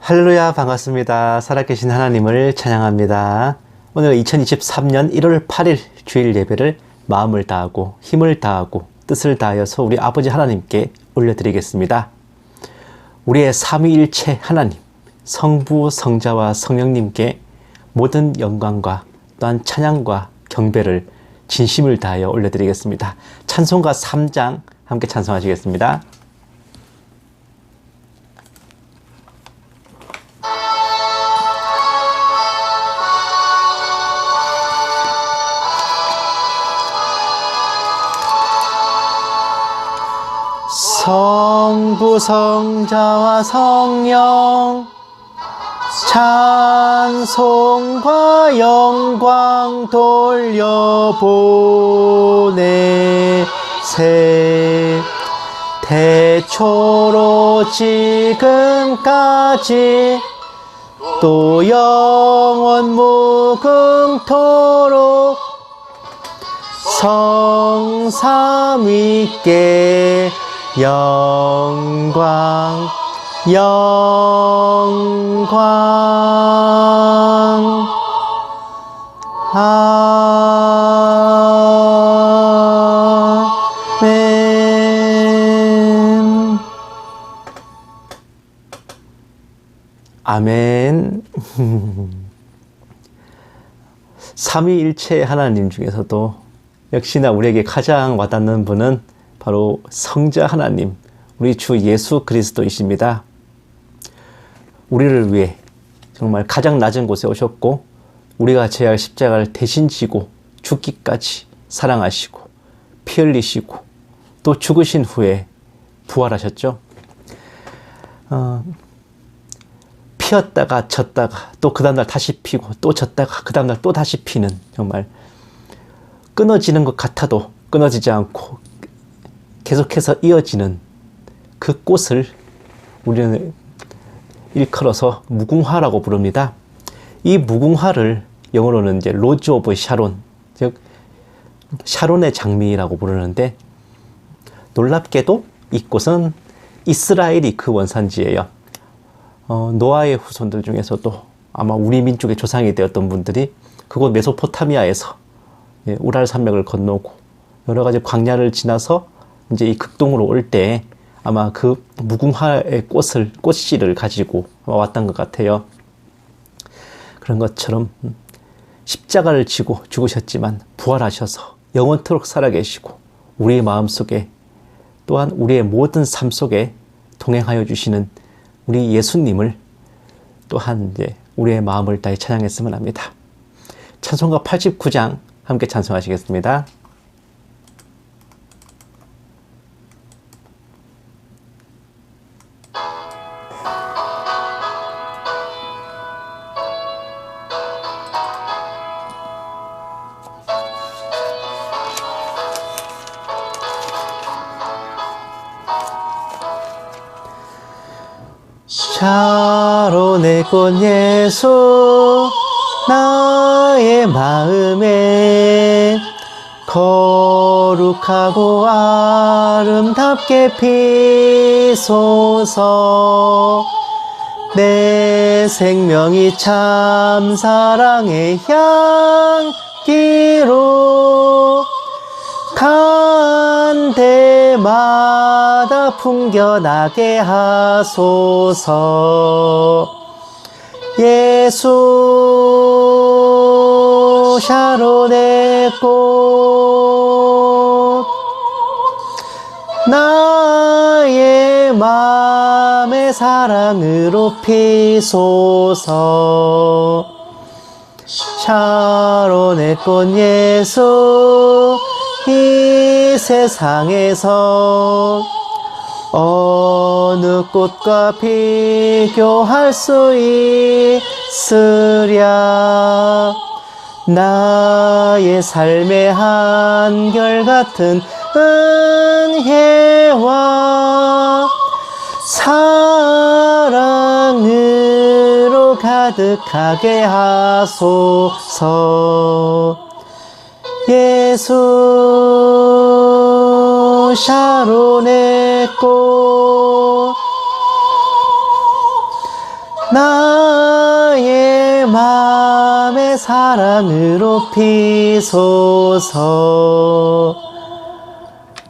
할렐루야, 반갑습니다. 살아계신 하나님을 찬양합니다. 오늘 2023년 1월 8일 주일 예배를 마음을 다하고 힘을 다하고 뜻을 다하여서 우리 아버지 하나님께 올려드리겠습니다. 우리의 삼위일체 하나님, 성부, 성자와 성령님께 모든 영광과 또한 찬양과 경배를 진심을 다하여 올려드리겠습니다. 찬송가 3장 함께 찬송하시겠습니다. 성부, 성자와 성령 찬송과 영광 돌려보내 태초로 지금까지 또 영원 무궁토록 성삼위께 영광 아멘. 아멘. 삼위일체 하나님 중에서도 역시나 우리에게 가장 와닿는 분은 바로 성자 하나님, 우리 주 예수 그리스도이십니다. 우리를 위해 정말 가장 낮은 곳에 오셨고 우리가 져야 할 십자가를 대신 지고 죽기까지 사랑하시고 피 흘리시고 또 죽으신 후에 부활하셨죠. 피었다가 졌다가 또 그 다음날 다시 피고 또 졌다가 그 다음날 또 다시 피는, 정말 끊어지는 것 같아도 끊어지지 않고 계속해서 이어지는 그 꽃을 우리는 일컬어서 무궁화라고 부릅니다. 이 무궁화를 영어로는 이제 로즈 오브 샤론, 즉 샤론의 장미라고 부르는데, 놀랍게도 이 꽃은 이스라엘이 그 원산지예요. 노아의 후손들 중에서도 아마 우리 민족의 조상이 되었던 분들이 그곳 메소포타미아에서 우랄 산맥을 건너고 여러 가지 광야를 지나서 이제 이 극동으로 올 때 아마 그 무궁화의 꽃씨를 가지고 왔던 것 같아요. 그런 것처럼 십자가를 지고 죽으셨지만 부활하셔서 영원토록 살아계시고 우리의 마음속에 또한 우리의 모든 삶 속에 동행하여 주시는 우리 예수님을 또한 이제 우리의 마음을 다해 찬양했으면 합니다. 찬송가 89장 함께 찬송하시겠습니다. 샤론의 꽃 예수 나의 마음에 거룩하고 아름답게 피소서. 내 생명이 참 사랑의 향기로 간 데마다 풍겨나게 하소서. 예수 샤론의 꽃 나의 맘의 사랑으로 피소서. 샤론의 꽃 예수 이 세상에서 어느 꽃과 비교할 수 있으랴. 나의 삶의 한결같은 은혜와 사랑으로 가득하게 하소서. 예수 샤론의 꽃 나의 맘의 사랑으로 피소서.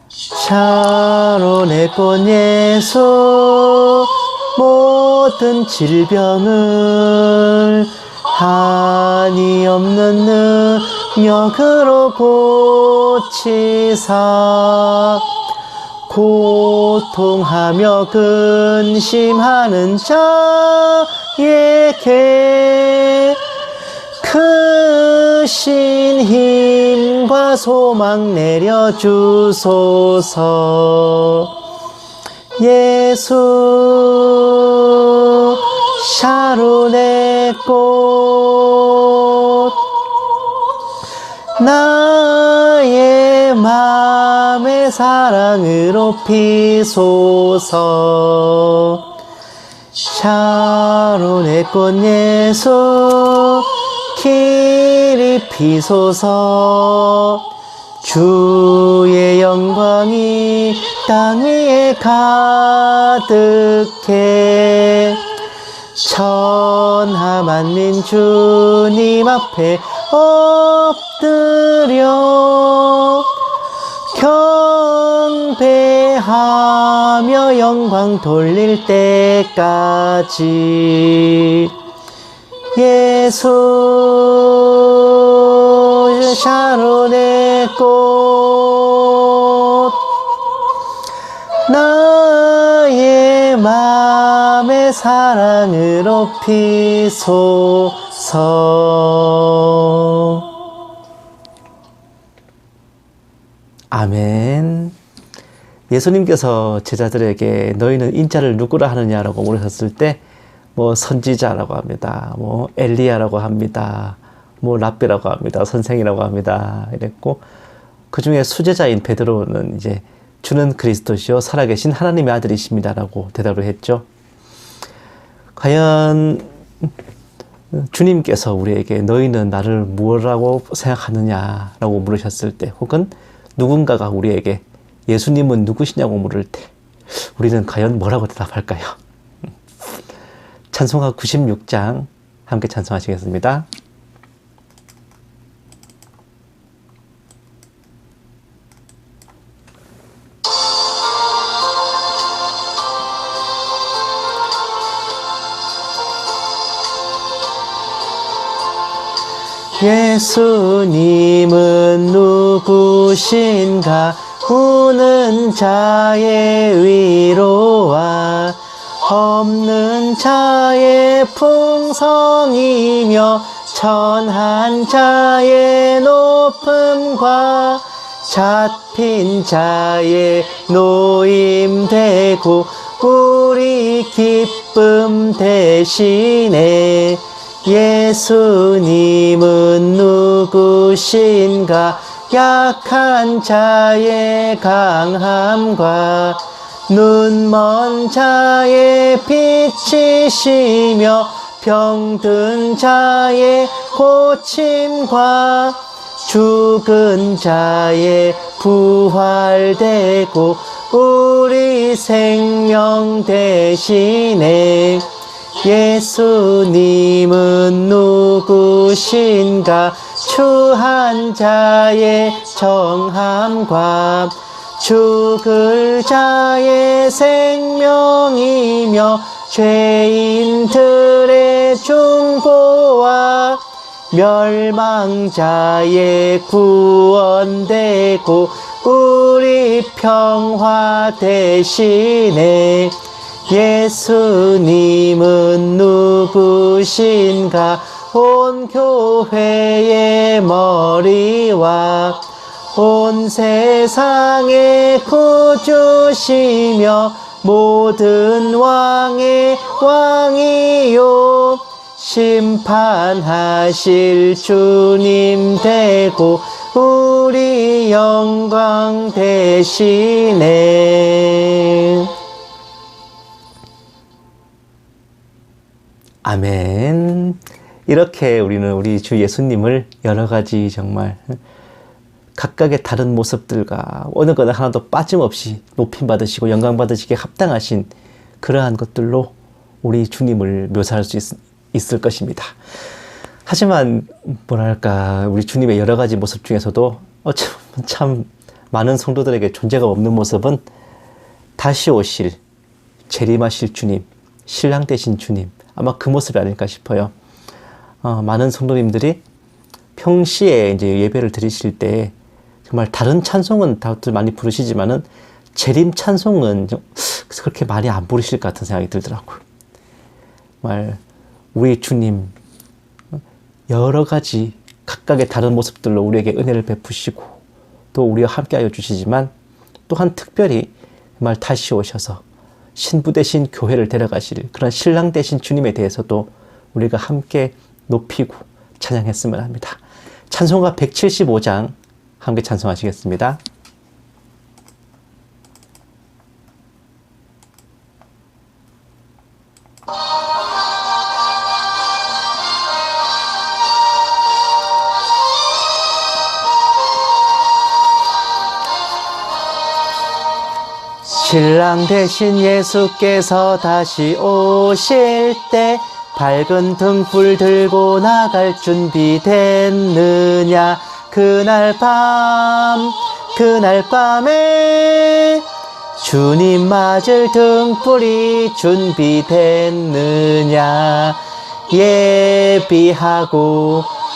샤론의 꽃 예수, 모든 질병을 한이 없는 능력으로 고치사, 고통하며 근심하는 자에게 크신 힘과 소망 내려주소서. 예수 샤론의 꽃, 나의 맘의 사랑으로 피소서. 샤론의 꽃 예수, 길이 피소서. 주의 영광이 땅 위에 가득해 천하 만민 주님 앞에 엎드려 경배하며 영광 돌릴 때까지. 예수 샤론의 꽃, 나의 맘의 사랑으로 피소서. 아멘. 예수님께서 제자들에게 너희는 인자를 누구라 하느냐라고 물으셨을 때 뭐 선지자라고 합니다. 뭐 엘리야라고 합니다. 뭐 랍비라고 합니다. 선생이라고 합니다. 이랬고, 그 중에 수제자인 베드로는 이제 주는 그리스도시요 살아계신 하나님의 아들이십니다라고 대답을 했죠. 과연 주님께서 우리에게 너희는 나를 무엇이라고 생각하느냐라고 물으셨을 때, 혹은 누군가가 우리에게 예수님은 누구시냐고 물을 때 우리는 과연 뭐라고 대답할까요? 찬송가 96장 함께 찬송하시겠습니다. 예수님은 누구신가? 우는 자의 위로와 없는 자의 풍성이며 천한 자의 높음과 잡힌 자의 노임되고 우리 기쁨 대신에. 예수님은 누구신가? 약한 자의 강함과 눈먼 자의 빛이시며 병든 자의 고침과 죽은 자의 부활되고 우리 생명 대신에. 예수님은 누구신가? 추한 자의 정함과 죽을 자의 생명이며 죄인들의 중보와 멸망자의 구원되고 우리 평화 대신에. 예수님은 누구신가? 온 교회의 머리와 온 세상의 구주시며 모든 왕의 왕이요 심판하실 주님 되고 우리 영광 대신에. 아멘. 이렇게 우리는 우리 주 예수님을 여러 가지 정말 각각의 다른 모습들과 어느 것 하나도 빠짐없이 높임 받으시고 영광 받으시기에 합당하신 그러한 것들로 우리 주님을 묘사할 수 있을 것입니다. 하지만 뭐랄까 우리 주님의 여러 가지 모습 중에서도 참 많은 성도들에게 존재가 없는 모습은 다시 오실 재림하실 주님, 신랑 되신 주님, 아마 그 모습이 아닐까 싶어요. 많은 성도님들이 평시에 이제 예배를 드리실 때 정말 다른 찬송은 다들 많이 부르시지만은 재림 찬송은 그렇게 많이 안 부르실 것 같은 생각이 들더라고요. 정말 우리 주님 여러 가지 각각의 다른 모습들로 우리에게 은혜를 베푸시고 또 우리와 함께하여 주시지만 또한 특별히 정말 다시 오셔서 신부 되신 교회를 데려가실 그런 신랑 되신 주님에 대해서도 우리가 함께 높이고 찬양했으면 합니다. 찬송가 175장 함께 찬송하시겠습니다. 신랑 되신 예수께서 다시 오실 때 밝은 등불 들고 나갈 준비 됐느냐. 그날 밤에 주님 맞을 등불이 준비됐느냐.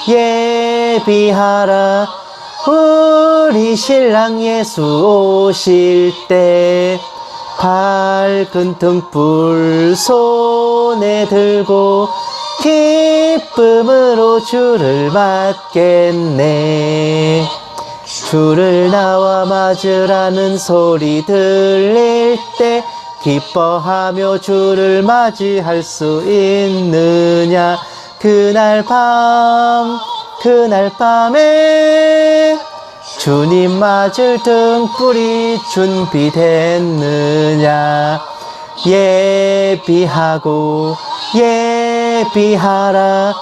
예비하라 우리 신랑 예수 오실 때 밝은 등불 손에 들고 기쁨으로 주를 맞겠네. 주를 나와 맞으라는 소리 들릴 때 기뻐하며 주를 맞이할 수 있느냐. 그날 밤에 주님 맞을 등불이 준비됐느냐. 예비하라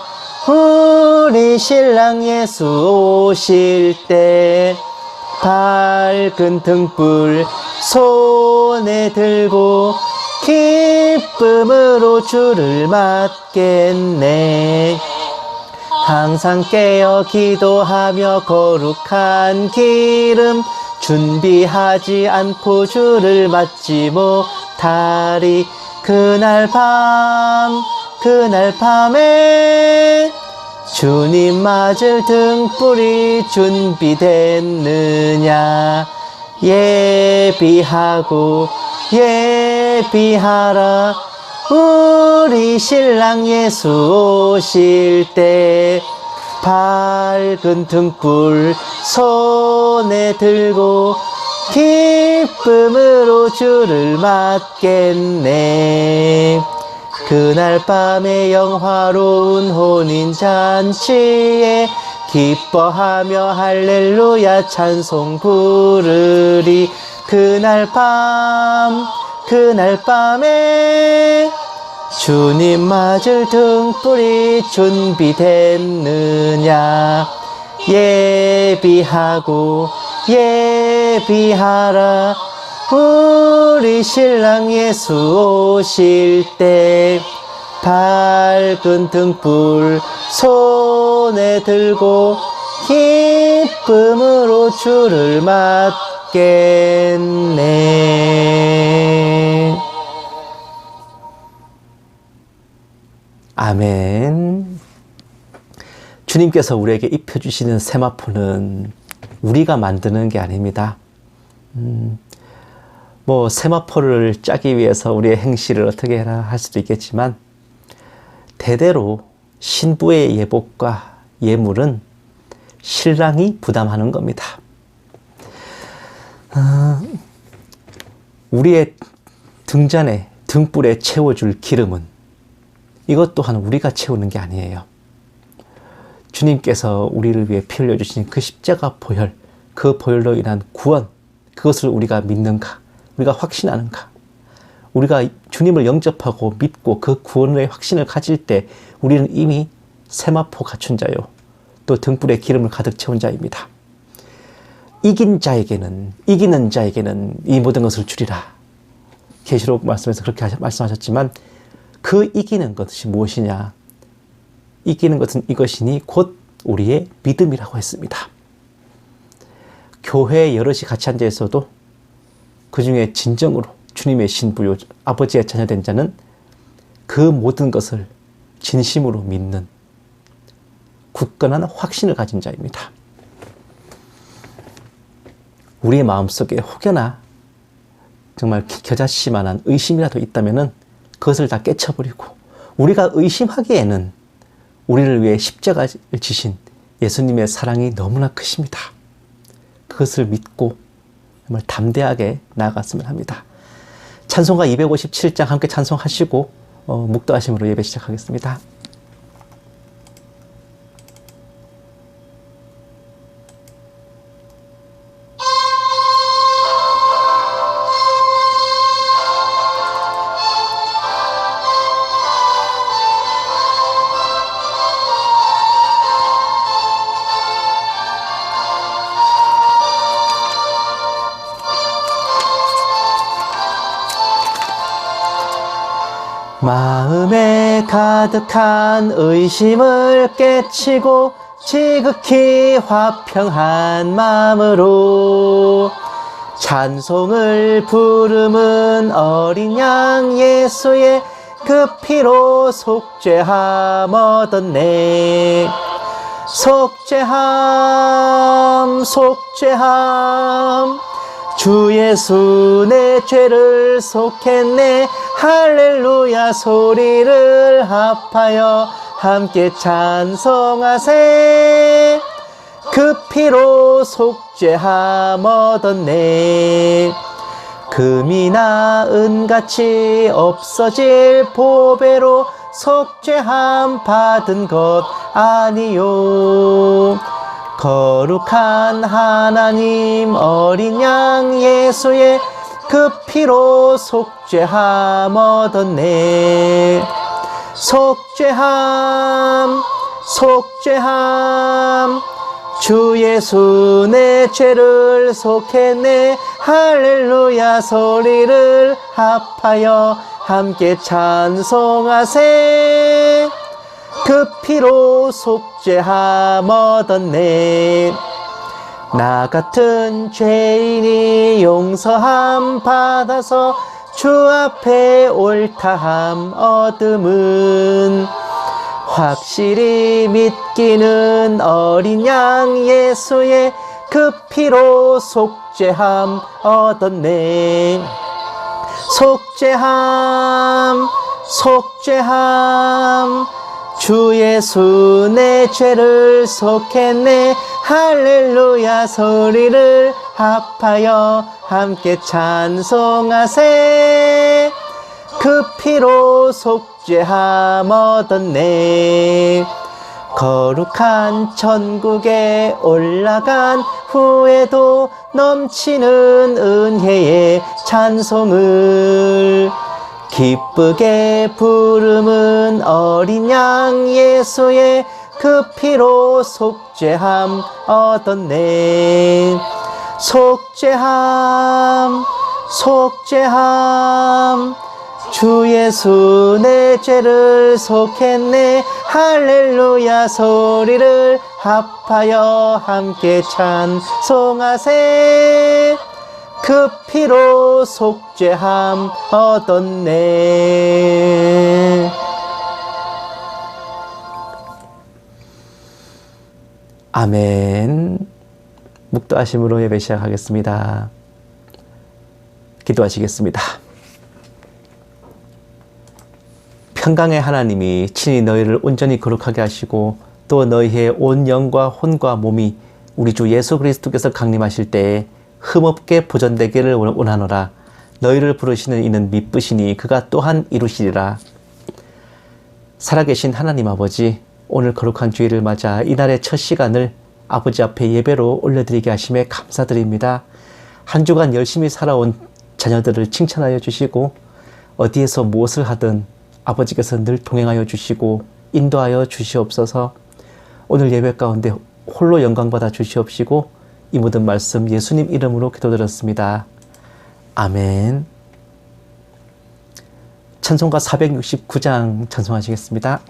우리 신랑 예수 오실 때 밝은 등불 손에 들고 기쁨으로 주를 맞겠네. 항상 깨어 기도하며 거룩한 기름 준비하지 않고 주를 맞지 못하리. 그날 밤에 주님 맞을 등불이 준비됐느냐. 예비하라 우리 신랑 예수 오실 때 밝은 등불 손에 들고 기쁨으로 주를 맞겠네. 그날 밤에 영화로운 혼인잔치에 기뻐하며 할렐루야 찬송 부르리. 그날 밤에 주님 맞을 등불이 준비됐느냐. 예비하라 우리 신랑 예수 오실 때 밝은 등불 손에 들고 기쁨으로 주를 맞겠네. 아멘. 주님께서 우리에게 입혀주시는 세마포는 우리가 만드는 게 아닙니다. 세마포를 짜기 위해서 우리의 행실을 어떻게 해라 할 수도 있겠지만 대대로 신부의 예복과 예물은 신랑이 부담하는 겁니다. 우리의 등잔에 등불에 채워줄 기름은 이것 또한 우리가 채우는 게 아니에요. 주님께서 우리를 위해 피 흘려주신 그 십자가 보혈, 그 보혈로 인한 구원, 그것을 우리가 믿는가? 우리가 확신하는가? 우리가 주님을 영접하고 믿고 그 구원의 확신을 가질 때 우리는 이미 세마포 갖춘 자요, 또 등불에 기름을 가득 채운 자입니다. 이기는 자에게는 이 모든 것을 주리라. 계시록 말씀에서 그렇게 말씀하셨지만 그 이기는 것이 무엇이냐? 이기는 것은 이것이니 곧 우리의 믿음이라고 했습니다. 교회에 여럿이 같이 앉아 있어도 그 중에 진정으로 주님의 신부요 아버지의 자녀된 자는 그 모든 것을 진심으로 믿는 굳건한 확신을 가진 자입니다. 우리의 마음속에 혹여나 정말 겨자씨만한 의심이라도 있다면 그것을 다 깨쳐버리고 우리가 의심하기에는 우리를 위해 십자가를 지신 예수님의 사랑이 너무나 크십니다. 그것을 믿고 정말 담대하게 나아갔으면 합니다. 찬송가 257장 함께 찬송하시고 묵도하심으로 예배 시작하겠습니다. 마음에 가득한 의심을 깨치고 지극히 화평한 마음으로 찬송을 부름은 어린 양 예수의 그 피로 속죄함 얻었네. 속죄함 속죄함 주 예수 내 죄를 속했네. 할렐루야 소리를 합하여 함께 찬송하세. 그 피로 속죄함 얻었네. 금이나 은같이 없어질 보배로 속죄함 받은 것 아니요. 거룩한 하나님 어린 양 예수의 그 피로 속죄함 얻었네. 속죄함 속죄함 주 예수 내 죄를 속했네. 할렐루야 소리를 합하여 함께 찬송하세. 그 피로 속죄함 얻었네. 나 같은 죄인이 용서함 받아서 주 앞에 옳다함 얻음은 확실히 믿기는 어린 양 예수의 그 피로 속죄함 얻었네. 속죄함 속죄함 주 예수 내 죄를 속했네. 할렐루야 소리를 합하여 함께 찬송하세. 그 피로 속죄함 얻었네. 거룩한 천국에 올라간 후에도 넘치는 은혜의 찬송을 기쁘게 부름은 어린 양 예수의 그 피로 속죄함 얻었네. 속죄함 속죄함 주 예수 내 죄를 속했네. 할렐루야 소리를 합하여 함께 찬송하세. 그 피로 속죄함 얻었네. 아멘. 묵도하심으로 예배 시작하겠습니다. 기도하시겠습니다. 평강의 하나님이 친히 너희를 온전히 거룩하게 하시고 또 너희의 온 영과 혼과 몸이 우리 주 예수 그리스도께서 강림하실 때에 흠없게 보존되기를 원하노라. 너희를 부르시는 이는 미쁘시니 그가 또한 이루시리라. 살아계신 하나님 아버지, 오늘 거룩한 주일을 맞아 이날의 첫 시간을 아버지 앞에 예배로 올려드리게 하심에 감사드립니다. 한 주간 열심히 살아온 자녀들을 칭찬하여 주시고 어디에서 무엇을 하든 아버지께서 늘 동행하여 주시고 인도하여 주시옵소서. 오늘 예배 가운데 홀로 영광받아 주시옵시고 이 모든 말씀 예수님 이름으로 기도드렸습니다. 아멘. 찬송가 469장 찬송하시겠습니다.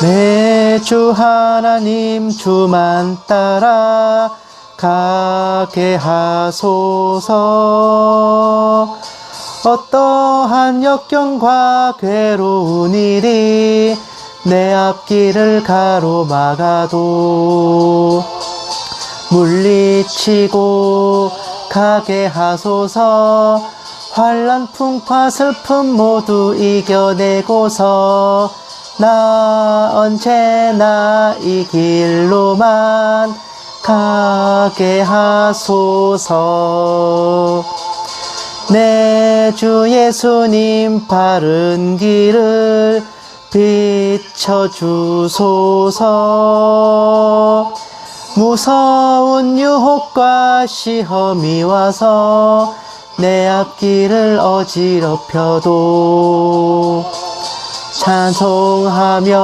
내 주 하나님 주만 따라 가게 하소서. 어떠한 역경과 괴로운 일이 내 앞길을 가로막아도 물리치고 가게 하소서. 환난 풍파 슬픔 모두 이겨내고서 나 언제나 이 길로만 가게 하소서. 내 주 예수님 바른 길을 비춰주소서. 무서운 유혹과 시험이 와서 내 앞길을 어지럽혀도 찬송하며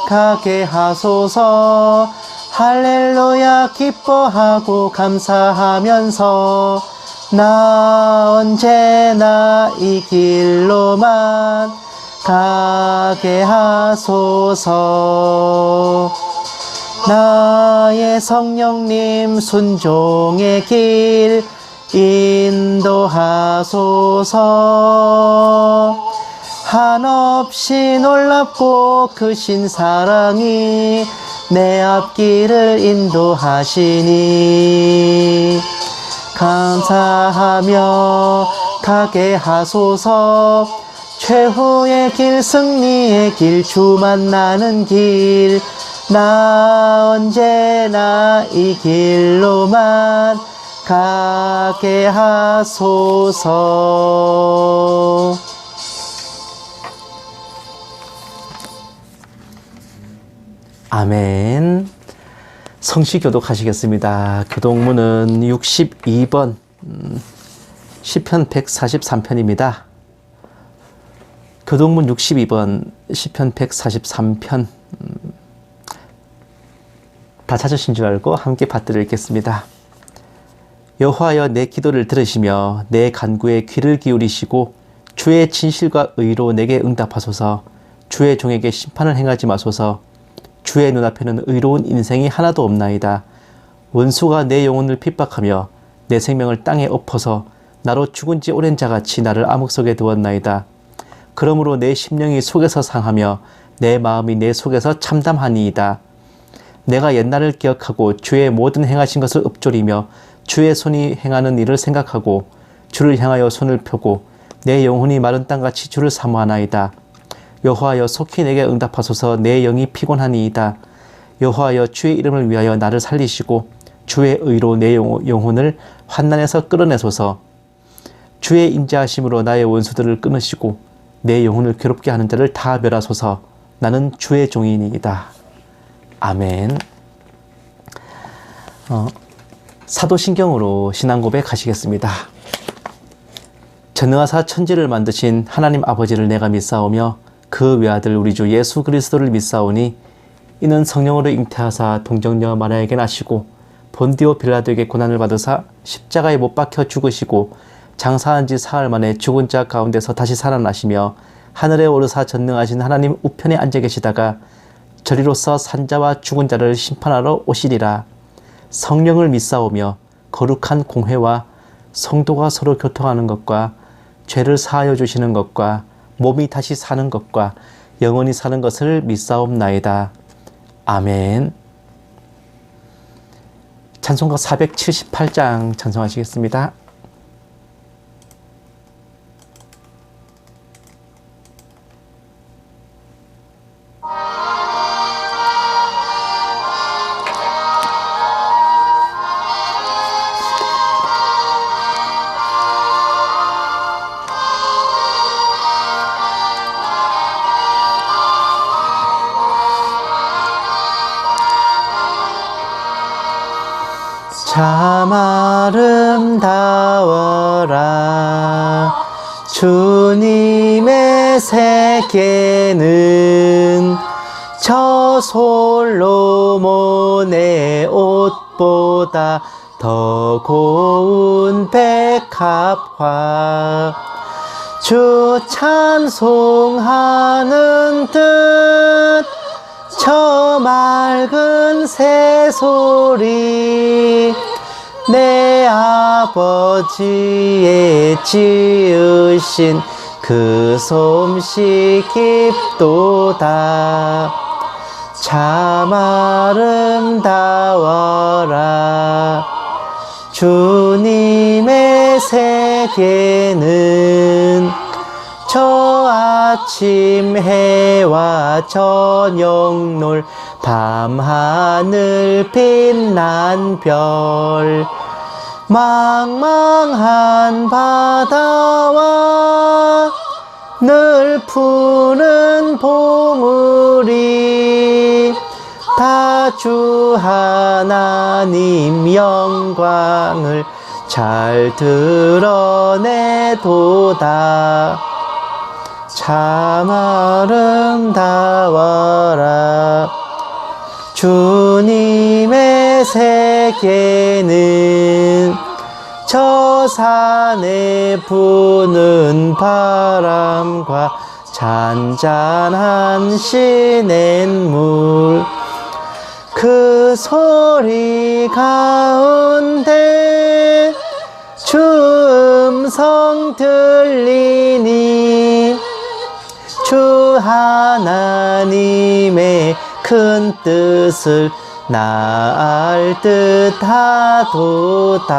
가게 하소서. 할렐루야 기뻐하고 감사하면서 나 언제나 이 길로만 가게 하소서. 나의 성령님 순종의 길 인도하소서. 한없이 놀랍고 크신 사랑이 내 앞길을 인도하시니 감사하며 가게 하소서. 최후의 길 승리의 길 주 만나는 길 나 언제나 이 길로만 가게 하소서. 아멘. 성시교독 하시겠습니다. 교독문은 62번 시편 143편입니다. 교독문 62번 시편 143편 다 찾으신 줄 알고 함께 받들어 읽겠습니다. 여호와여 내 기도를 들으시며 내 간구에 귀를 기울이시고 주의 진실과 의로 내게 응답하소서. 주의 종에게 심판을 행하지 마소서. 주의 눈앞에는 의로운 인생이 하나도 없나이다. 원수가 내 영혼을 핍박하며 내 생명을 땅에 엎어서 나로 죽은 지 오랜 자같이 나를 암흑 속에 두었나이다. 그러므로 내 심령이 속에서 상하며 내 마음이 내 속에서 참담하니이다. 내가 옛날을 기억하고 주의 모든 행하신 것을 읊조리며 주의 손이 행하는 일을 생각하고 주를 향하여 손을 펴고 내 영혼이 마른 땅같이 주를 사모하나이다. 여호와여 속히 내게 응답하소서. 내 영이 피곤하니이다. 여호와여 주의 이름을 위하여 나를 살리시고 주의 의로 내 영혼을 환난에서 끌어내소서. 주의 인자하심으로 나의 원수들을 끊으시고 내 영혼을 괴롭게 하는 자를 다 멸하소서. 나는 주의 종이니이다. 아멘. 사도신경으로 신앙고백 하시겠습니다. 전능하사 천지를 만드신 하나님 아버지를 내가 믿사오며 그 외아들 우리 주 예수 그리스도를 믿사오니 이는 성령으로 잉태하사 동정녀 마리아에게 나시고 본디오 빌라도에게 고난을 받으사 십자가에 못 박혀 죽으시고 장사한 지 사흘 만에 죽은 자 가운데서 다시 살아나시며 하늘에 오르사 전능하신 하나님 우편에 앉아 계시다가 저리로서 산자와 죽은 자를 심판하러 오시리라. 성령을 믿사오며 거룩한 공회와 성도가 서로 교통하는 것과 죄를 사하여 주시는 것과 몸이 다시 사는 것과 영원히 사는 것을 믿사옵나이다. 아멘. 찬송가 478장 찬송하시겠습니다. 참 아름다워라 주님의 세계는 저 솔로몬의 옷보다 더 고운 백합화 주 찬송하는 듯 저 맑은 새소리 내 아버지의 지으신 그 솜씨 깊도다 참 아름다워라 주님의 세계는 저 아침 해와 저녁 놀 밤하늘 빛난 별 망망한 바다와 늘 푸른 봉우리 다 주 하나님 영광을 잘 드러내도다 참 아름다워라 주님의 세계는 저 산에 부는 바람과 잔잔한 시냇물 그 소리 가운데 주 음성 들리니 주 하나님의 큰 뜻을 나 알 듯하도다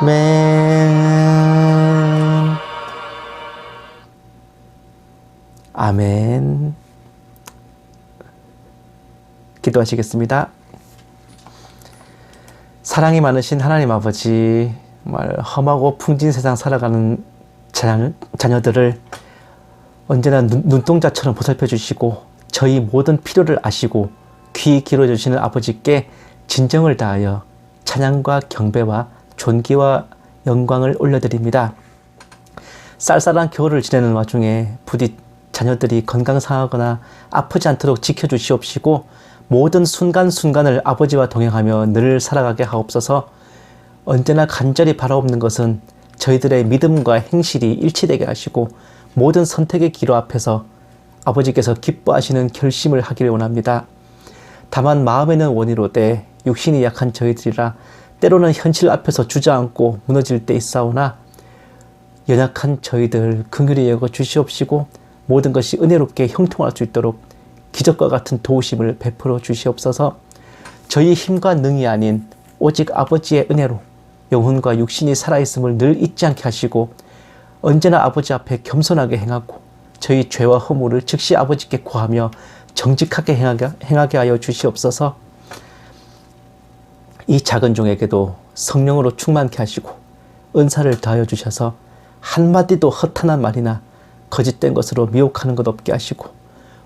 아멘 아멘 기도하시겠습니다. 사랑이 많으신 하나님 아버지 정말 험하고 풍진 세상 살아가는 자녀들을 언제나 눈동자처럼 보살펴 주시고 저희 모든 필요를 아시고 귀 기울여 주시는 아버지께 진정을 다하여 찬양과 경배와 존귀와 영광을 올려드립니다. 쌀쌀한 겨울을 지내는 와중에 부디 자녀들이 건강 상하거나 아프지 않도록 지켜주시옵시고 모든 순간순간을 아버지와 동행하며 늘 살아가게 하옵소서. 언제나 간절히 바라옵는 것은 저희들의 믿음과 행실이 일치되게 하시고 모든 선택의 기로 앞에서 아버지께서 기뻐하시는 결심을 하기를 원합니다. 다만 마음에는 원이로되 육신이 약한 저희들이라 때로는 현실 앞에서 주저앉고 무너질 때 있사오나 연약한 저희들 긍휼히 여겨 주시옵시고 모든 것이 은혜롭게 형통할 수 있도록 기적과 같은 도우심을 베풀어 주시옵소서. 저희 힘과 능이 아닌 오직 아버지의 은혜로 영혼과 육신이 살아있음을 늘 잊지 않게 하시고 언제나 아버지 앞에 겸손하게 행하고 저희 죄와 허물을 즉시 아버지께 구하며 정직하게 행하게 하여 주시옵소서. 이 작은 종에게도 성령으로 충만케 하시고 은사를 더하여 주셔서 한마디도 허탄한 말이나 거짓된 것으로 미혹하는 것 없게 하시고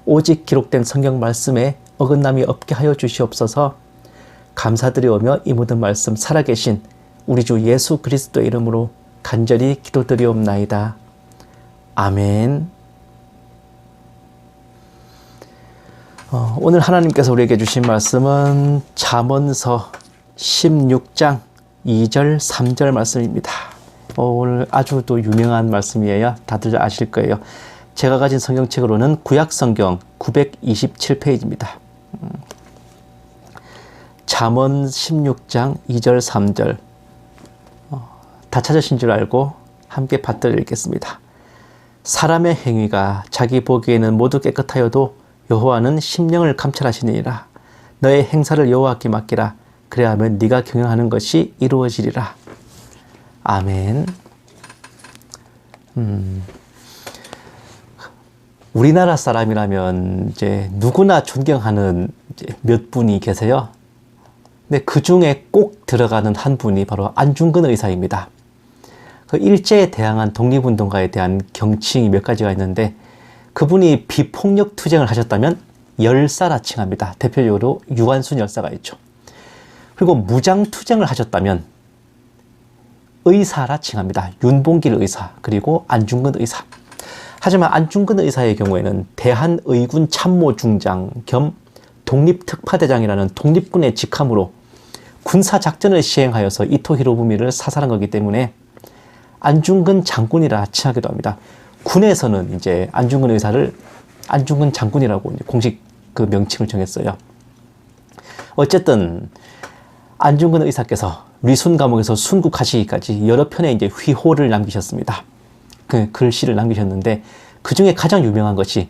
오직 기록된 성경 말씀에 어긋남이 없게 하여 주시옵소서. 감사드리오며 이 모든 말씀 살아계신 우리 주 예수 그리스도의 이름으로 간절히 기도드리옵나이다. 아멘. 오늘 하나님께서 우리에게 주신 말씀은 잠언서 16장 2절 3절 말씀입니다. 오늘 아주 또 유명한 말씀이에요. 다들 아실 거예요. 제가 가진 성경책으로는 구약성경 927페이지입니다. 잠언 16장 2절 3절 다 찾으신 줄 알고 함께 받들어 읽겠습니다. 사람의 행위가 자기 보기에는 모두 깨끗하여도 여호와는 심령을 감찰하시니라. 너의 행사를 여호와께 맡기라. 그래야 하면 네가 경영하는 것이 이루어지리라. 아멘. 우리나라 사람이라면 이제 누구나 존경하는 이제 몇 분이 계세요. 근데 그 중에 꼭 들어가는 한 분이 바로 안중근 의사입니다. 그 일제에 대항한 독립운동가에 대한 경칭이 몇 가지가 있는데 그분이 비폭력 투쟁을 하셨다면 열사라 칭합니다. 대표적으로 유한순 열사가 있죠. 그리고 무장투쟁을 하셨다면 의사라 칭합니다. 윤봉길 의사, 그리고 안중근 의사. 하지만 안중근 의사의 경우에는 대한의군 참모중장 겸 독립특파대장이라는 독립군의 직함으로 군사작전을 시행하여서 이토 히로부미를 사살한 거기 때문에 안중근 장군이라 칭하기도 합니다. 군에서는 이제 안중근 의사를 안중근 장군이라고 공식 그 명칭을 정했어요. 어쨌든 안중근 의사께서 리순 감옥에서 순국하시기까지 여러 편의 이제 휘호를 남기셨습니다. 그 글씨를 남기셨는데 그 중에 가장 유명한 것이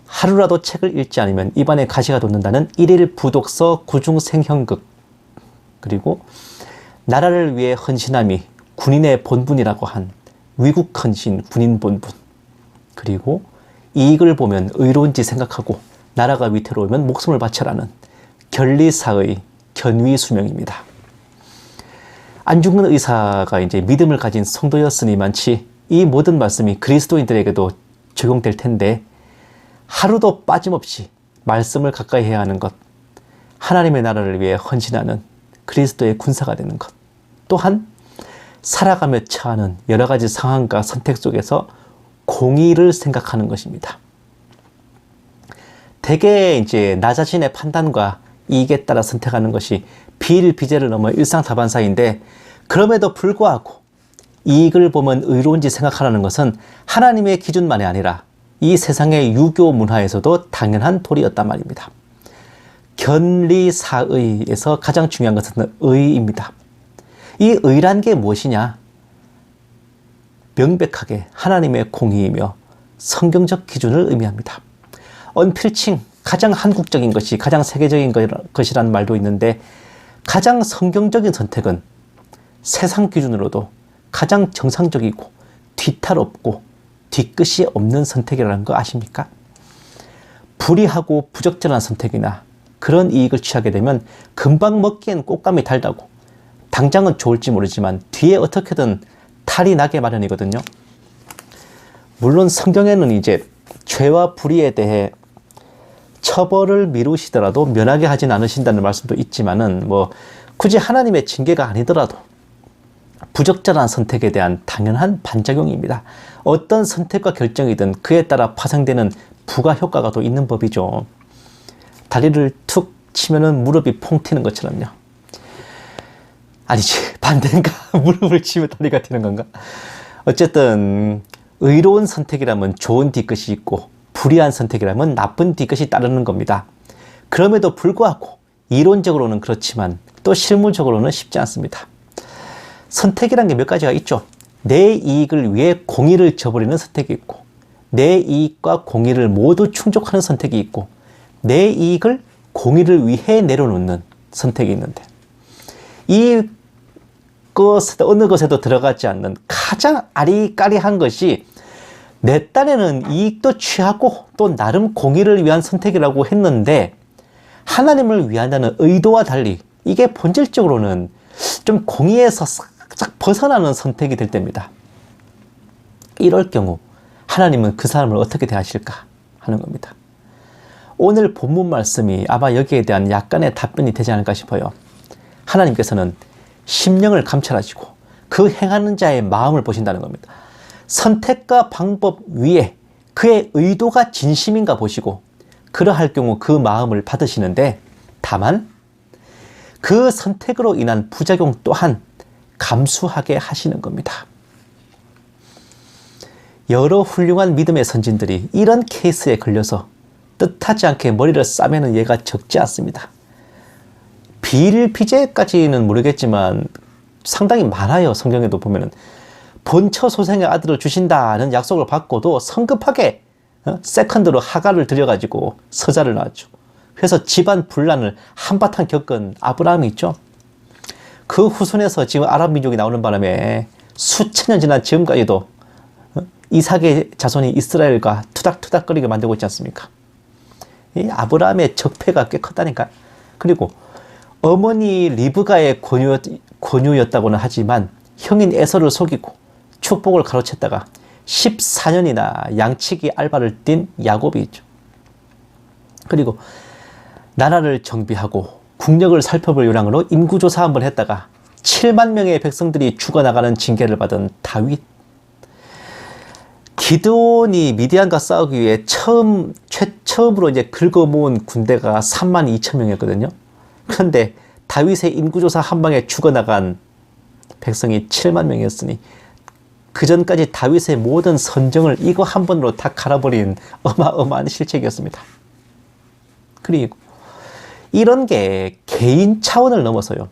하루라도 책을 읽지 않으면 입안에 가시가 돋는다는 일일 부독서 구중생형극, 그리고 나라를 위해 헌신함이 군인의 본분이라고 한 위국 헌신 군인 본분, 그리고 이익을 보면 의로운지 생각하고 나라가 위태로우면 목숨을 바쳐라는 견리사의 견위수명입니다. 안중근 의사가 이제 믿음을 가진 성도였으니만치 이 모든 말씀이 그리스도인들에게도 적용될 텐데, 하루도 빠짐없이 말씀을 가까이 해야 하는 것, 하나님의 나라를 위해 헌신하는 그리스도의 군사가 되는 것, 또한 살아가며 처하는 여러 가지 상황과 선택 속에서 공의를 생각하는 것입니다. 대개 이제 나 자신의 판단과 이익에 따라 선택하는 것이 비일비재를 넘어 일상다반사인데, 그럼에도 불구하고 이익을 보면 의로운지 생각하라는 것은 하나님의 기준만이 아니라 이 세상의 유교 문화에서도 당연한 도리였단 말입니다. 견리사의에서 가장 중요한 것은 의입니다. 이 의란 게 무엇이냐? 명백하게 하나님의 공의이며 성경적 기준을 의미합니다. 언필칭 가장 한국적인 것이 가장 세계적인 것이라는 말도 있는데, 가장 성경적인 선택은 세상 기준으로도 가장 정상적이고 뒤탈 없고 뒤끝이 없는 선택이라는 거 아십니까? 불의하고 부적절한 선택이나 그런 이익을 취하게 되면 금방 먹기엔 꽃감이 달다고 당장은 좋을지 모르지만 뒤에 어떻게든 탈이 나게 마련이거든요. 물론 성경에는 이제 죄와 불의에 대해 처벌을 미루시더라도 면하게 하진 않으신다는 말씀도 있지만은, 뭐 굳이 하나님의 징계가 아니더라도 부적절한 선택에 대한 당연한 반작용입니다. 어떤 선택과 결정이든 그에 따라 파생되는 부가 효과가 또 있는 법이죠. 다리를 툭 치면은 무릎이 퐁 튀는 것처럼요. 아니지, 반대인가? 무릎을 치면 다리가 튀는 건가? 어쨌든 의로운 선택이라면 좋은 뒤끝이 있고 불의한 선택이라면 나쁜 뒤끝이 따르는 겁니다. 그럼에도 불구하고 이론적으로는 그렇지만 또 실무적으로는 쉽지 않습니다. 선택이란 게 몇 가지가 있죠. 내 이익을 위해 공의를 저버리는 선택이 있고, 내 이익과 공의를 모두 충족하는 선택이 있고, 내 이익을 공의를 위해 내려놓는 선택이 있는데, 이 어느 것에도 들어가지 않는 가장 아리까리한 것이 내 딴에는 이익도 취하고 또 나름 공의를 위한 선택이라고 했는데, 하나님을 위한다는 의도와 달리 이게 본질적으로는 좀 공의에서 싹 벗어나는 선택이 될 때입니다. 이럴 경우 하나님은 그 사람을 어떻게 대하실까 하는 겁니다. 오늘 본문 말씀이 아마 여기에 대한 약간의 답변이 되지 않을까 싶어요. 하나님께서는 심령을 감찰하시고 그 행하는 자의 마음을 보신다는 겁니다. 선택과 방법 위에 그의 의도가 진심인가 보시고, 그러할 경우 그 마음을 받으시는데, 다만 그 선택으로 인한 부작용 또한 감수하게 하시는 겁니다. 여러 훌륭한 믿음의 선진들이 이런 케이스에 걸려서 뜻하지 않게 머리를 싸매는 예가 적지 않습니다. 비일비재까지는 모르겠지만 상당히 많아요. 성경에도 보면은 본처 소생의 아들을 주신다는 약속을 받고도 성급하게 세컨드로 하가를 들여가지고 서자를 낳았죠. 그래서 집안 분란을 한바탕 겪은 아브라함이 있죠. 그 후손에서 지금 아랍 민족이 나오는 바람에 수천 년 지난 지금까지도 이삭의 자손이 이스라엘과 투닥투닥거리게 만들고 있지 않습니까? 이 아브라함의 적폐가 꽤 컸다니까. 그리고 어머니 리브가의 권유였다고는 하지만 형인 에서를 속이고 축복을 가로챘다가 14년이나 양치기 알바를 뛴 야곱이 있죠. 그리고 나라를 정비하고 국력을 살펴볼 요량으로 인구조사 한번 했다가 7만 명의 백성들이 죽어나가는 징계를 받은 다윗. 기드온이 미디안과 싸우기 위해 처음으로 이제 긁어모은 군대가 3만 2천 명이었거든요. 그런데 다윗의 인구조사 한 방에 죽어나간 백성이 7만 명이었으니 그 전까지 다윗의 모든 선정을 이거 한 번으로 다 갈아버린 어마어마한 실책이었습니다. 그리고 이런 게 개인 차원을 넘어서요,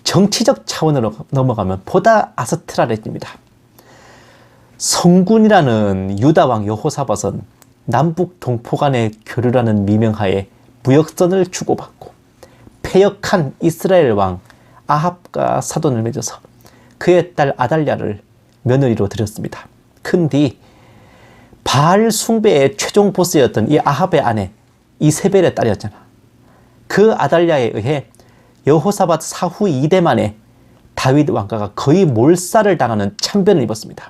정치적 차원으로 넘어가면 보다 아스트랄해집니다. 성군이라는 유다왕 여호사밧은 남북 동포 간의 교류라는 미명하에 무역선을 주고받고 패역한 이스라엘 왕 아합과 사돈을 맺어서 그의 딸 아달랴를 며느리로 들였습니다. 근뒤 바알 숭배의 최종 보스였던 이 아합의 아내 이세벨의 딸이었잖아. 그 아달랴에 의해 여호사밧 사후 2대 만에 다윗 왕가가 거의 몰살을 당하는 참변을 입었습니다.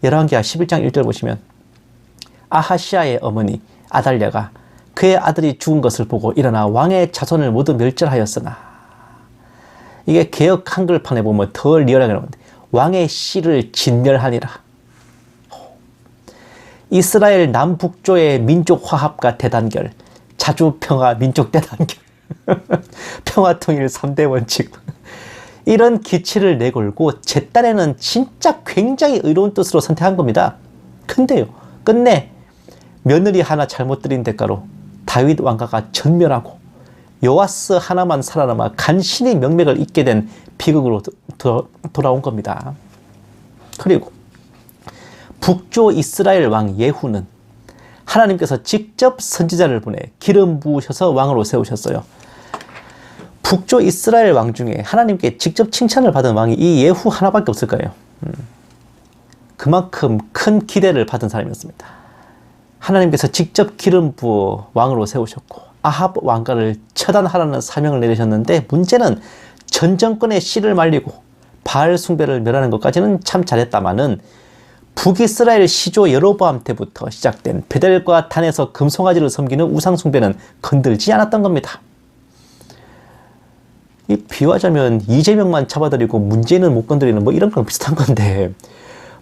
열왕기하 11장 1절 보시면 아하시아의 어머니 아달랴가 그의 아들이 죽은 것을 보고 일어나 왕의 자손을 모두 멸절하였으나, 이게 개역 한글판에 보면 더 리얼하게 나오는데 왕의 씨를 진멸하니라. 이스라엘 남북조의 민족 화합과 대단결, 자주평화 민족 대단결, 평화통일 3대 원칙, 이런 기치를 내걸고 제 딴에는 진짜 굉장히 의로운 뜻으로 선택한 겁니다. 근데요, 끝내 며느리 하나 잘못 들인 대가로 다윗 왕가가 전멸하고 요아스 하나만 살아남아 간신히 명맥을 잇게 된 비극으로 돌아온 겁니다. 그리고 북조 이스라엘 왕 예후는 하나님께서 직접 선지자를 보내 기름 부으셔서 왕으로 세우셨어요. 북조 이스라엘 왕 중에 하나님께 직접 칭찬을 받은 왕이 이 예후 하나밖에 없을 거예요. 그만큼 큰 기대를 받은 사람이었습니다. 하나님께서 직접 기름 부어 왕으로 세우셨고 아합 왕가를 처단하라는 사명을 내리셨는데, 문제는 전 정권의 씨를 말리고 바알 숭배를 멸하는 것까지는 참 잘했다마는 북이스라엘 시조 여로보암 때부터 시작된 베델과 단에서 금송아지를 섬기는 우상 숭배는 건들지 않았던 겁니다. 이 비유하자면 이재명만 잡아들이고 문재인은 못 건드리는 뭐 이런 거랑 비슷한 건데,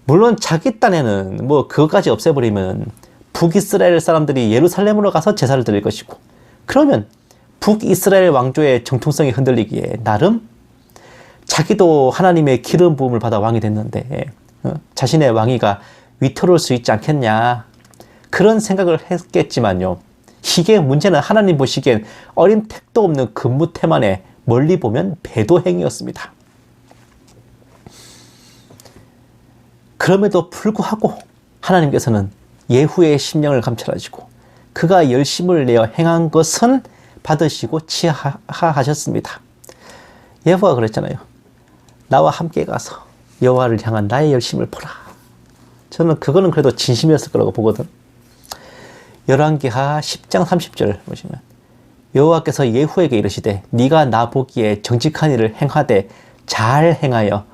물론 자기 딴에는 뭐 그것까지 없애버리면 북이스라엘 사람들이 예루살렘으로 가서 제사를 드릴 것이고, 그러면 북이스라엘 왕조의 정통성이 흔들리기에 나름 자기도 하나님의 기름 부음을 받아 왕이 됐는데 자신의 왕위가 위태로울 수 있지 않겠냐, 그런 생각을 했겠지만요, 이게 문제는 하나님 보시기엔 어린 택도 없는 근무태만에 멀리 보면 배도행위였습니다. 그럼에도 불구하고 하나님께서는 예후의 심령을 감찰하시고 그가 열심을 내어 행한 것은 받으시고 치하하셨습니다. 예후가 그랬잖아요. 나와 함께 가서 여호와를 향한 나의 열심을 보라. 저는 그거는 그래도 진심이었을 거라고 보거든. 열왕기하 10장 30절 보시면 여호와께서 예후에게 이르시되 네가 나 보기에 정직한 일을 행하되 잘 행하여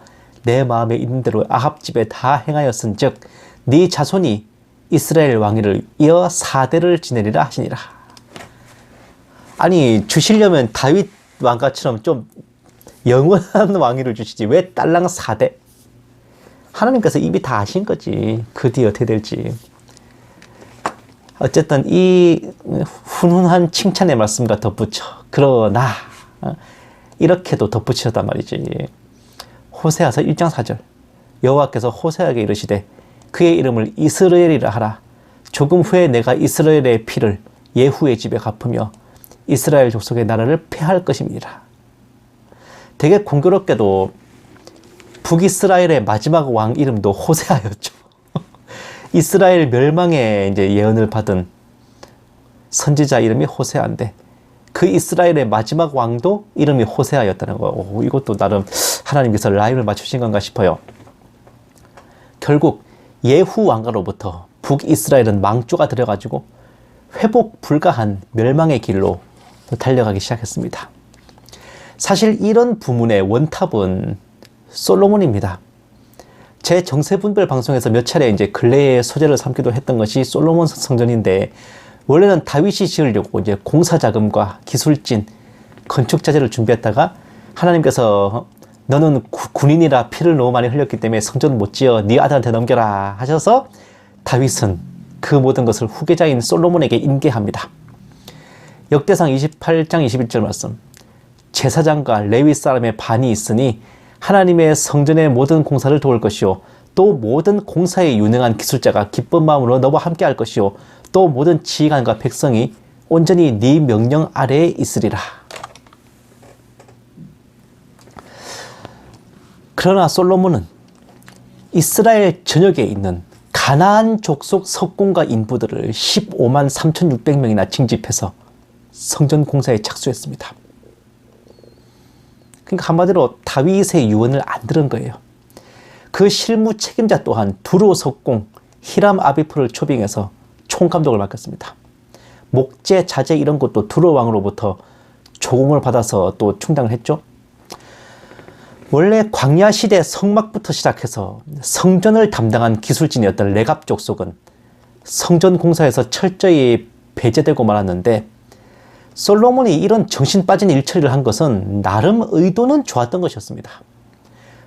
내 마음에 있는 대로 아합 집에 다 행하였은즉 네 자손이 이스라엘 왕위를 이어 4대를 지내리라 하시니라. 아니, 주시려면 다윗 왕가처럼 좀 영원한 왕위를 주시지 왜 딸랑 4대? 하나님께서 이미 다 아신 거지. 그 뒤에 어떻게 될지. 어쨌든 이 훈훈한 칭찬의 말씀과 덧붙여 그러나 이렇게도 덧붙이셨단 말이지. 호세아서 1장 4절 여호와께서 호세아에게 이르시되 그의 이름을 이스라엘이라 하라. 조금 후에 내가 이스라엘의 피를 예후의 집에 갚으며 이스라엘 족속의 나라를 폐할 것입니다. 되게 공교롭게도 북이스라엘의 마지막 왕 이름도 호세아였죠. 이스라엘 멸망의 이제 예언을 받은 선지자 이름이 호세아인데 그 이스라엘의 마지막 왕도 이름이 호세아였다는 거. 오, 이것도 나름 하나님께서 라임을 맞추신 건가 싶어요. 결국 예후 왕가로부터 북이스라엘은 망조가 들여가지고 회복 불가한 멸망의 길로 달려가기 시작했습니다. 사실 이런 부문의 원탑은 솔로몬입니다. 제 정세분별 방송에서 몇 차례 이제 근래의 소재를 삼기도 했던 것이 솔로몬 성전인데, 원래는 다윗이 지으려고 이제 공사 자금과 기술진, 건축 자재를 준비했다가 하나님께서 너는 군인이라 피를 너무 많이 흘렸기 때문에 성전 못 지어 네 아들한테 넘겨라 하셔서 다윗은 그 모든 것을 후계자인 솔로몬에게 인계합니다. 역대상 28장 21절 말씀. 제사장과 레위 사람의 반이 있으니 하나님의 성전의 모든 공사를 도울 것이요 또 모든 공사에 유능한 기술자가 기쁜 마음으로 너와 함께 할 것이요 또 모든 지휘관과 백성이 온전히 네 명령 아래에 있으리라. 그러나 솔로몬은 이스라엘 전역에 있는 가나안 족속 석공과 인부들을 15만 3,600명이나 징집해서 성전 공사에 착수했습니다. 그러니까 한마디로 다윗의 유언을 안 들은 거예요. 그 실무 책임자 또한 두로 석공 히람 아비프를 초빙해서 총감독을 맡겼습니다. 목재, 자재 이런 것도 두로 왕으로부터 조공을 받아서 또 충당을 했죠. 원래 광야 시대 성막부터 시작해서 성전을 담당한 기술진이었던 레갑 족속은 성전 공사에서 철저히 배제되고 말았는데 솔로몬이 이런 정신 빠진 일처리를 한 것은 나름 의도는 좋았던 것이었습니다.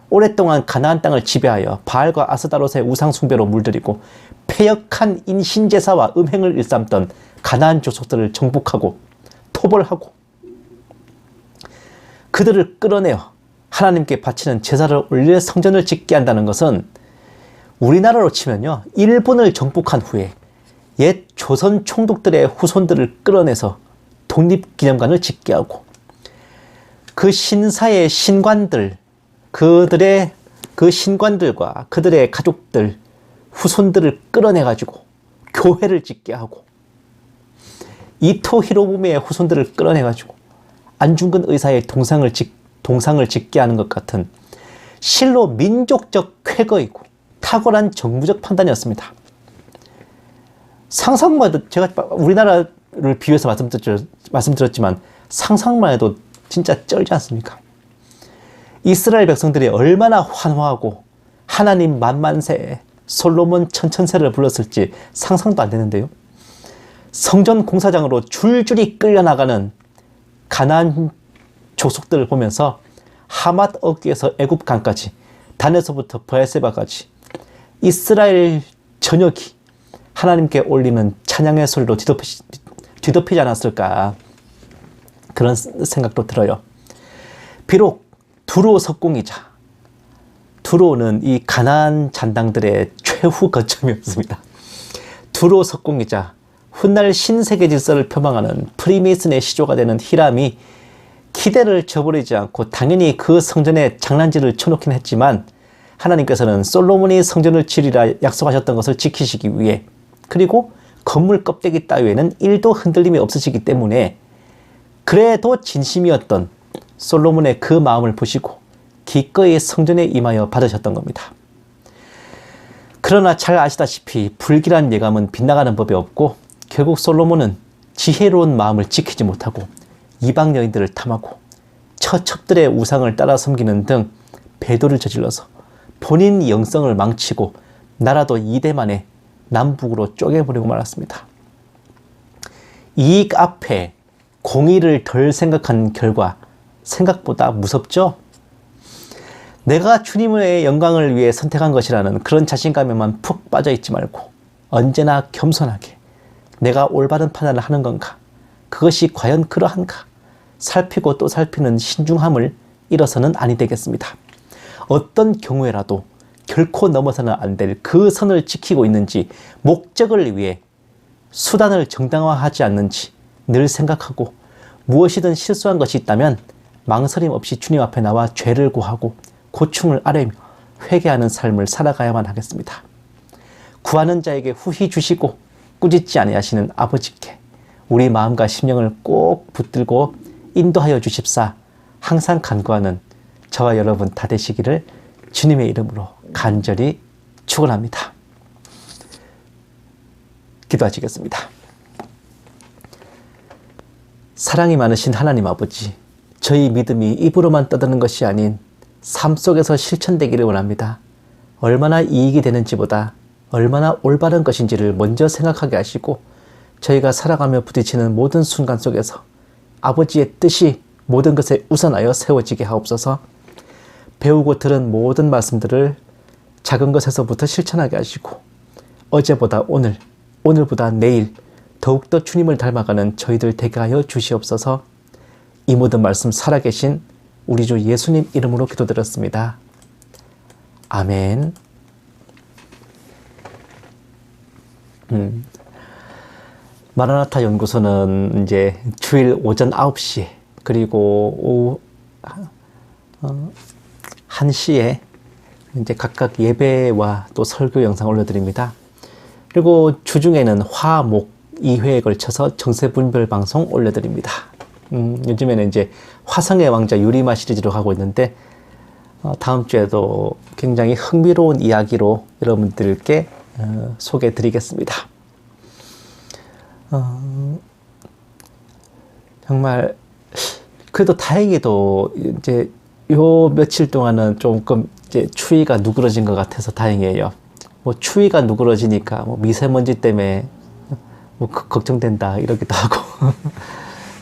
오랫동안 가나안 땅을 지배하여 바알과 아스다롯의 우상 숭배로 물들이고 패역한 인신제사와 음행을 일삼던 가나안 족속들을 정복하고 토벌하고 그들을 끌어내어 하나님께 바치는 제사를 올릴 성전을 짓게 한다는 것은 우리나라로 치면요, 일본을 정복한 후에 옛 조선 총독들의 후손들을 끌어내서 독립기념관을 짓게 하고 그 신사의 신관들, 그들의 그 신관들과 그들의 가족들, 후손들을 끌어내가지고 교회를 짓게 하고 이토 히로부미의 후손들을 끌어내가지고 안중근 의사의 동상을 짓게 하는 것 같은 실로 민족적 쾌거이고 탁월한 정무적 판단이었습니다. 상상만 해도 제가 우리나라를 비유해서 말씀드렸지만 상상만 해도 진짜 쩔지 않습니까? 이스라엘 백성들이 얼마나 환호하고 하나님 만만세, 솔로몬 천천세를 불렀을지 상상도 안 되는데요. 성전 공사장으로 줄줄이 끌려나가는 가나안 족속들을 보면서 하맛 어귀에서 애굽 강까지, 단에서부터 브엘세바까지 이스라엘 전역이 하나님께 올리는 찬양의 소리로 뒤덮이지 않았을까, 그런 생각도 들어요. 비록 두로 석공이자, 두로는 이 가나안 잔당들의 최후 거점이었습니다. 두로 석공이자 훗날 신세계 질서를 표방하는 프리메이슨의 시조가 되는 히람이 기대를 저버리지 않고 당연히 그 성전에 장난질을 쳐놓긴 했지만 하나님께서는 솔로몬이 성전을 지으리라 약속하셨던 것을 지키시기 위해, 그리고 건물 껍데기 따위에는 1도 흔들림이 없으시기 때문에 그래도 진심이었던 솔로몬의 그 마음을 보시고 기꺼이 성전에 임하여 받으셨던 겁니다. 그러나 잘 아시다시피 불길한 예감은 빗나가는 법이 없고 결국 솔로몬은 지혜로운 마음을 지키지 못하고 이방 여인들을 탐하고 처첩들의 우상을 따라 섬기는 등 배도를 저질러서 본인 영성을 망치고 나라도 2대 만에 남북으로 쪼개버리고 말았습니다. 이익 앞에 공의를 덜 생각한 결과 생각보다 무섭죠? 내가 주님의 영광을 위해 선택한 것이라는 그런 자신감에만 푹 빠져있지 말고 언제나 겸손하게 내가 올바른 판단을 하는 건가? 그것이 과연 그러한가? 살피고 또 살피는 신중함을 잃어서는 아니 되겠습니다. 어떤 경우에라도 결코 넘어서는 안 될 그 선을 지키고 있는지, 목적을 위해 수단을 정당화하지 않는지 늘 생각하고 무엇이든 실수한 것이 있다면 망설임 없이 주님 앞에 나와 죄를 고하고 고충을 아뢰며 회개하는 삶을 살아가야만 하겠습니다. 구하는 자에게 후히 주시고 꾸짖지 아니하시는 아버지께 우리 마음과 심령을 꼭 붙들고 인도하여 주십사 항상 간구하는 저와 여러분 다 되시기를 주님의 이름으로 간절히 축원합니다. 기도하시겠습니다. 사랑이 많으신 하나님 아버지, 저희 믿음이 입으로만 떠드는 것이 아닌 삶 속에서 실천되기를 원합니다. 얼마나 이익이 되는지보다 얼마나 올바른 것인지를 먼저 생각하게 하시고 저희가 살아가며 부딪히는 모든 순간 속에서 아버지의 뜻이 모든 것에 우선하여 세워지게 하옵소서. 배우고 들은 모든 말씀들을 작은 것에서부터 실천하게 하시고 어제보다 오늘, 오늘보다 내일 더욱더 주님을 닮아가는 저희들 되게 하여 주시옵소서. 이 모든 말씀 살아계신 우리 주 예수님 이름으로 기도드렸습니다. 아멘. 마라나타 연구소는 이제 주일 오전 9시 그리고 오후 1시에 이제 각각 예배와 또 설교 영상 올려드립니다. 그리고 주중에는 화, 목 2회에 걸쳐서 정세분별 방송 올려드립니다. 요즘에는 이제 화성의 왕자 유리마 시리즈로 가고 있는데 다음 주에도 굉장히 흥미로운 이야기로 여러분들께 소개해 드리겠습니다. 정말 그래도 다행히도 이제 요 며칠 동안은 조금 이제 추위가 누그러진 것 같아서 다행이에요. 뭐 추위가 누그러지니까 뭐 미세먼지 때문에 뭐 걱정된다 이러기도 하고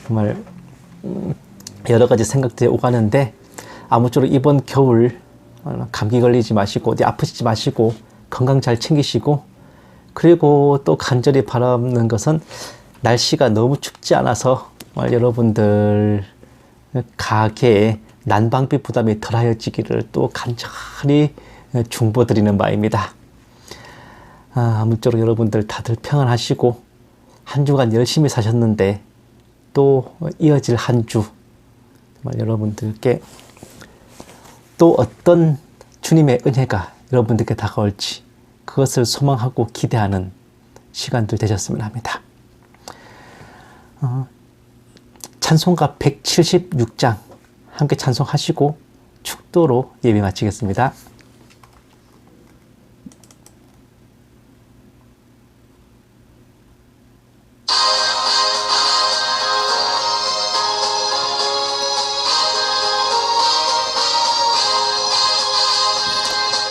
정말 여러 가지 생각들이 오가는데 아무쪼록 이번 겨울 감기 걸리지 마시고 어디 아프시지 마시고 건강 잘 챙기시고 그리고 또 간절히 바라는 것은 날씨가 너무 춥지 않아서 여러분들 가게에 난방비 부담이 덜하여지기를 또 간절히 중보드리는 바입니다. 아무쪼록 여러분들 다들 평안하시고 한 주간 열심히 사셨는데 또 이어질 한 주 정말 여러분들께 또 어떤 주님의 은혜가 여러분들께 다가올지 그것을 소망하고 기대하는 시간들 되셨으면 합니다. 찬송가 176장 함께 찬송하시고 축도로 예배 마치겠습니다.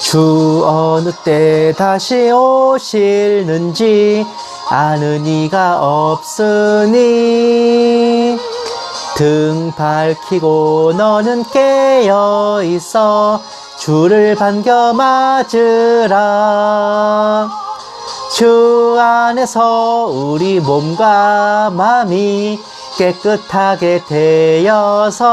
주 어느 때 다시 오실는지 아는 이가 없으니 등 밝히고 너는 깨어 있어 주를 반겨 맞으라. 주 안에서 우리 몸과 마음이 깨끗하게 되어서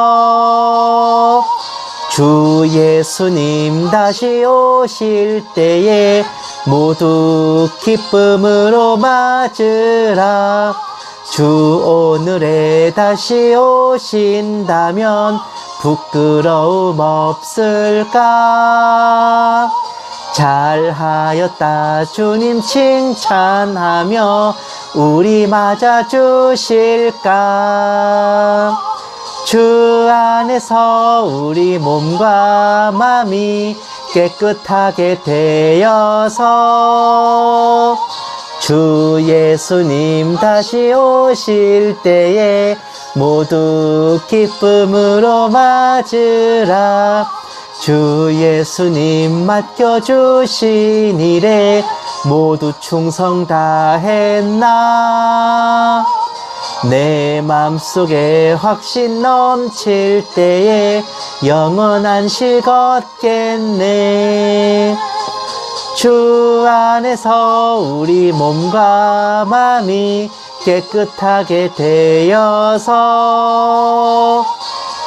주 예수님 다시 오실 때에 모두 기쁨으로 맞으라. 주 오늘에 다시 오신다면 부끄러움 없을까? 잘하였다 주님 칭찬하며 우리 맞아주실까? 주 안에서 우리 몸과 마음이 깨끗하게 되어서 주 예수님 다시 오실 때에 모두 기쁨으로 맞으라. 주 예수님 맡겨주신 일에 모두 충성 다했나? 내 맘속에 확신 넘칠 때에 영원한 실 걷겠네. 주 안에서 우리 몸과 마음이 깨끗하게 되어서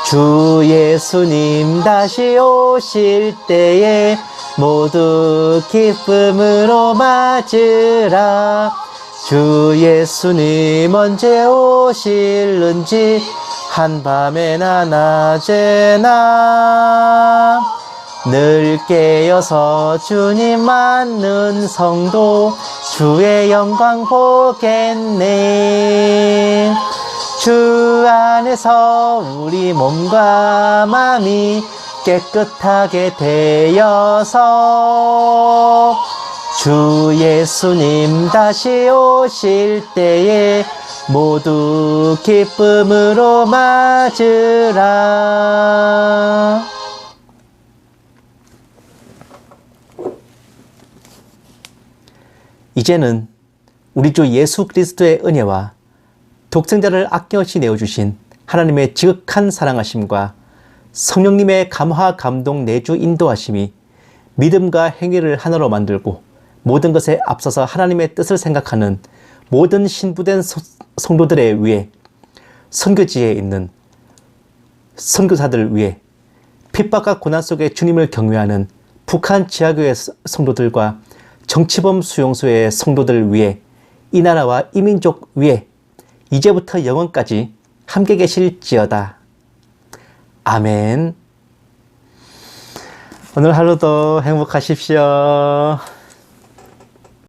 주 예수님 다시 오실 때에 모두 기쁨으로 맞으라. 주 예수님 언제 오실는지 한밤에나 낮에나 늘 깨어서 주님 맞는 성도 주의 영광 보겠네. 주 안에서 우리 몸과 마음이 깨끗하게 되어서 주 예수님 다시 오실 때에 모두 기쁨으로 맞으라. 이제는 우리 주 예수 그리스도의 은혜와 독생자를 아낌없이 내어주신 하나님의 지극한 사랑하심과 성령님의 감화, 감동, 내주, 인도하심이 믿음과 행위를 하나로 만들고 모든 것에 앞서서 하나님의 뜻을 생각하는 모든 신부된 성도들에 위해, 선교지에 있는 선교사들 위해, 핍박과 고난 속에 주님을 경외하는 북한 지하교회 성도들과 정치범 수용소의 성도들 위해, 이 나라와 이 민족 위해 이제부터 영원까지 함께 계실지어다. 아멘. 오늘 하루도 행복하십시오.